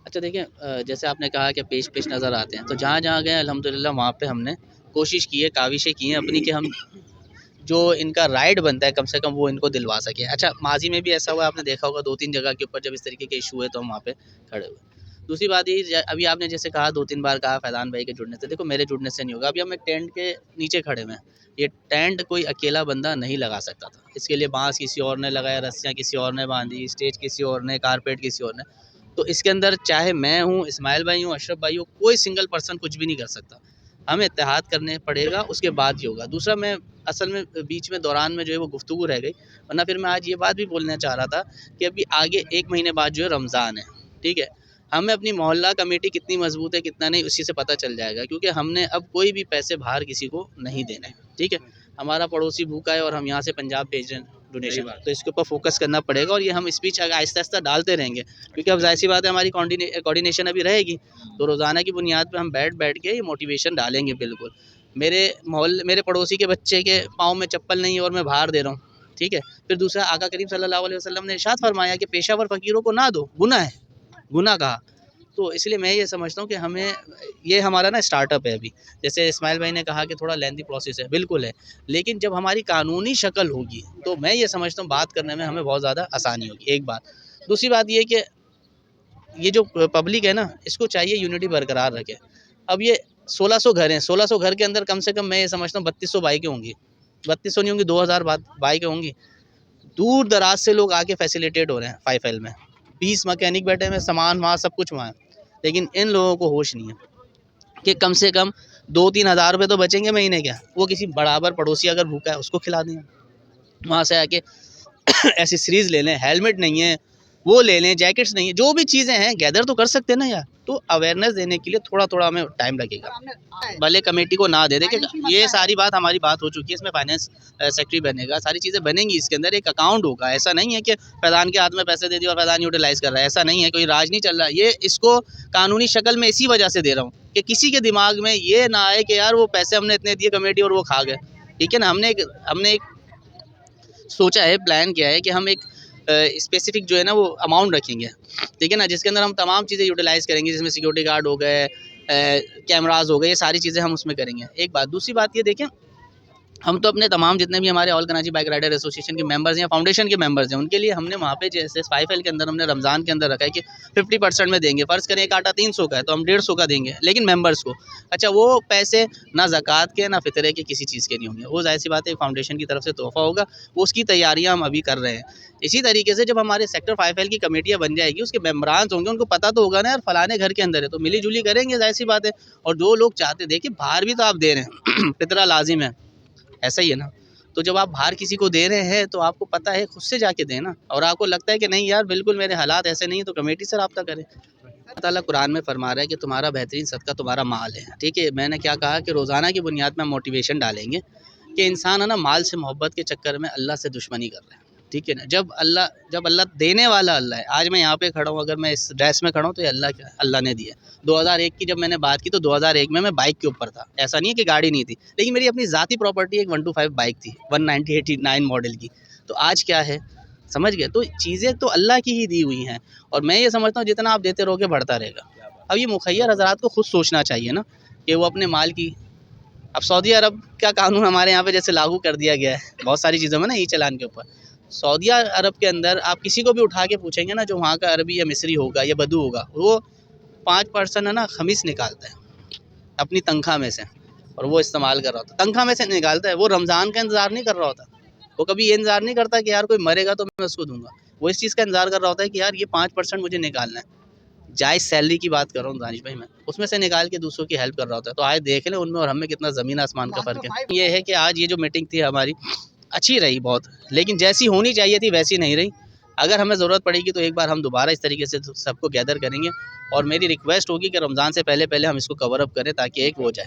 अच्छा देखिए जैसे आपने कहा कि पेश-पेश नज़र आते हैं, तो जहाँ-जहाँ गए अल्हम्दुलिल्लाह वहाँ पे हमने कोशिश की है, काविशें की हैं अपनी कि हम जो इनका राइट बनता है कम से कम वो इनको दिलवा सकें। अच्छा माज़ी में भी ऐसा हुआ आपने देखा होगा 2-3 जगह के ऊपर जब इस तरीके के इश्यू हुए तो हम वहाँ पे खड़े हुए। दूसरी बात ये अभी आपने जैसे कहा 2-3 बार कहा फैज़ान भाई के जुड़ने से, देखो मेरे जुड़ने से नहीं होगा। अभी हम एक टेंट के नीचे खड़े हुए हैं। ये टेंट कोई अकेला बंदा नहीं लगा सकता था। इसके लिए बाँस किसी और ने लगाया, रस्सियाँ किसी और ने बाँधी, स्टेज किसी और ने, कारपेट किसी और ने। तो इसके अंदर चाहे मैं हूँ, इस्माइल भाई हूँ, अशरफ भाई हो, कोई सिंगल पर्सन कुछ भी नहीं कर सकता। हमें इत्तेहाद करने पड़ेगा, उसके बाद ही होगा। दूसरा मैं असल में बीच में दौरान में जो है वो गुफ्तगू रह गई, वरना फिर मैं आज ये बात भी बोलना चाह रहा था कि अभी आगे 1 महीने बाद जो है रमज़ान है, ठीक है? हमें अपनी मोहल्ला कमेटी कितनी मज़बूत है, कितना नहीं, उसी से पता चल जाएगा क्योंकि हमने अब कोई भी पैसे बाहर किसी को नहीं देने, ठीक है? हमारा पड़ोसी भूखा है और हम यहाँ से पंजाब भेज रहे हैं डोनेशन, तो इसके ऊपर फ़ोकस करना पड़ेगा और ये हम स्पीच आहिस्ता-आहिस्ता डालते रहेंगे क्योंकि अब ज़ाहिर-सी बात है हमारी कोऑर्डिनेशन अभी रहेगी, तो रोज़ाना की बुनियाद पे हम बैठ-बैठ के ये मोटिवेशन डालेंगे बिल्कुल। मेरे पड़ोसी के बच्चे के पाँव में चप्पल नहीं है और मैं बाहर दे रहा हूँ, ठीक है? फिर दूसरा आका करीम सल्लल्लाहु अलैहि वसल्लम ने इरशाद फरमाया कि पेशावर फ़कीरों को ना दो, गुनाह है, गुनाह कहा। तो इसलिए मैं ये समझता हूँ कि हमें ये हमारा ना स्टार्टअप है अभी। जैसे इस्माइल भाई ने कहा कि थोड़ा लेंथी प्रोसेस है, बिल्कुल है। लेकिन जब हमारी कानूनी शक्ल होगी, तो मैं ये समझता हूँ बात करने में हमें बहुत ज़्यादा आसानी होगी, एक बात। दूसरी बात ये कि ये जो पब्लिक है ना, इसको चाहिए यूनिटी बरकरार रखे। अब ये 1600 घर हैं, 1600 घर के अंदर कम से कम मैं ये समझता हूँ 3200 बाइकें होंगी। 3200 नहीं होंगी, 2000 बाइकें होंगी। दूर-दराज से लोग आके फैसिलिटेट हो रहे हैं 5L में। 20 मैकेनिक बैठे हुए हैं, सामान वहाँ सब कुछ वहाँ है। लेकिन इन लोगों को होश नहीं है कि कम से कम 2-3 हज़ार रुपए तो बचेंगे महीने के। वो किसी बराबर पड़ोसी अगर भूखा है उसको खिला दें। वहाँ से आके एक्सेसरीज़ ले लें, हेलमेट नहीं है, वो ले लें, जैकेट्स नहीं है, जो भी चीज़ें हैं गैदर तो कर सकते हैं ना यार। तो अवेयरनेस देने के लिए थोड़ा-थोड़ा हमें टाइम लगेगा। भले कमेटी को ना दे दें कि ये सारी बात हमारी बात हो चुकी है, इसमें फाइनेंस सेक्रेटरी बनेगा, सारी चीज़ें बनेंगी, इसके अंदर एक अकाउंट होगा। ऐसा नहीं है कि फैज़ान के हाथ में पैसे दे दिए और फैज़ान यूटिलाइज़ कर रहा है, ऐसा नहीं है, कोई राज नहीं चल रहा है। ये इसको कानूनी शक्ल में इसी वजह से दे रहा हूँ कि किसी के दिमाग में ये ना आए कि यार वो पैसे हमने इतने दिए कमेटी और वो खा गए, ठीक है ना? हमने एक सोचा है, प्लान किया है कि हम एक स्पेसिफिक जो है ना वो अमाउंट रखेंगे, ठीक है ना? जिसके अंदर हम तमाम चीज़ें यूटिलाइज़ करेंगे, जिसमें सिक्योरिटी गार्ड हो गए, कैमराज़ हो गए, ये सारी चीज़ें हम उसमें करेंगे। एक बात, दूसरी बात ये देखें, हम तो अपने तमाम जितने भी हमारे all Karachi bike rider association के मेंबर्स हैं या फाउंडेशन के मेंबर्स हैं, उनके लिए हमने वहाँ पे जैसे 5L के अंदर हमने रमज़ान के अंदर रखा है कि 50% में देंगे। फ़र्ज़ करें एक आटा 300 का है, तो हम 150 का देंगे, लेकिन मेंबर्स को। अच्छा वो पैसे ना ज़कात के, ना फ़ितरे के, किसी चीज़ के नहीं होंगे। वो ज़ाहिर-सी बात है फाउंडेशन की तरफ से तोहफ़ा होगा, वो उसकी तैयारियाँ हम अभी कर रहे हैं। इसी तरीके से जब हमारे सेक्टर 5L की कमेटियाँ बन जाएगी, उसके मेंबरान्स होंगे, उनको पता तो होगा ना यार फलाने घर के अंदर है, तो मिली-जुली करेंगे, ज़ाहिर-सी बात है। और जो लोग चाहते देखिए बाहर भी तो आप दे रहे हैं, फ़ितरा लाज़िम है, ऐसा ही है ना? तो जब आप बाहर किसी को दे रहे हैं तो आपको पता है खुद से जाके दें ना, और आपको लगता है कि नहीं यार बिल्कुल मेरे हालात ऐसे नहीं है, तो कमेटी से राब्ता करें। अल्लाह ताला कुरान में फरमा रहा है कि तुम्हारा बेहतरीन सदका तुम्हारा माल है, ठीक है? मैंने क्या कहा कि रोज़ाना की बुनियाद में हम मोटिवेशन डालेंगे कि इंसान है ना माल से मोहब्बत के चक्कर में अल्लाह से दुश्मनी कर रहा है, ठीक है ना? जब अल्लाह देने वाला अल्लाह है, आज मैं यहाँ पे खड़ा हूँ, अगर मैं इस ड्रेस में खड़ा हूँ तो ये अल्लाह ने दिया है। 2001 की जब मैंने बात की तो 2001 में मैं बाइक के ऊपर था, ऐसा नहीं है कि गाड़ी नहीं थी, लेकिन मेरी अपनी ज़ाती प्रॉपर्टी एक 125 बाइक थी, 1989 मॉडल की। तो आज क्या है, समझ गए? तो चीज़ें तो अल्लाह की ही दी हुई हैं और मैं ये समझता हूँ जितना आप देते रहोगे बढ़ता रहेगा। अब ये मुखय्यर हज़रात को खुद सोचना चाहिए ना कि वो अपने माल की, अब सऊदी अरब का कानून हमारे यहाँ पे जैसे लागू कर दिया गया है, बहुत सारी चीज़ों में ना ई-चालान के ऊपर। सऊदी अरब के अंदर आप किसी को भी उठा के पूछेंगे ना जो वहाँ का अरबी या मिस्री होगा या बदू होगा, वो 5% है ना ख़मीस निकालता है अपनी तनख्वाह में से और वो इस्तेमाल कर रहा होता है। तनख्वाह में से निकालता है, वो रमज़ान का इंतज़ार नहीं कर रहा होता। वो कभी ये इंतज़ार नहीं करता कि यार कोई मरेगा तो मैं उसको दूँगा। वो इस चीज़ का इंतज़ार कर रहा होता है कि यार ये 5% मुझे निकालना है। जायज़ सैलरी की बात कर रहा हूँ दानिश भाई मैं, उसमें से निकाल के दूसरों की हेल्प कर रहा होता है। तो आए देख लें उनमें और हम में कितना ज़मीन आसमान का फ़र्क है। ये है कि आज ये जो मीटिंग थी हमारी अच्छी रही बहुत, लेकिन जैसी होनी चाहिए थी वैसी नहीं रही। अगर हमें ज़रूरत पड़ेगी तो एक बार हम दोबारा इस तरीके से सबको गैदर करेंगे और मेरी रिक्वेस्ट होगी कि रमज़ान से पहले-पहले हम इसको कवर अप करें ताकि एक वो हो जाए।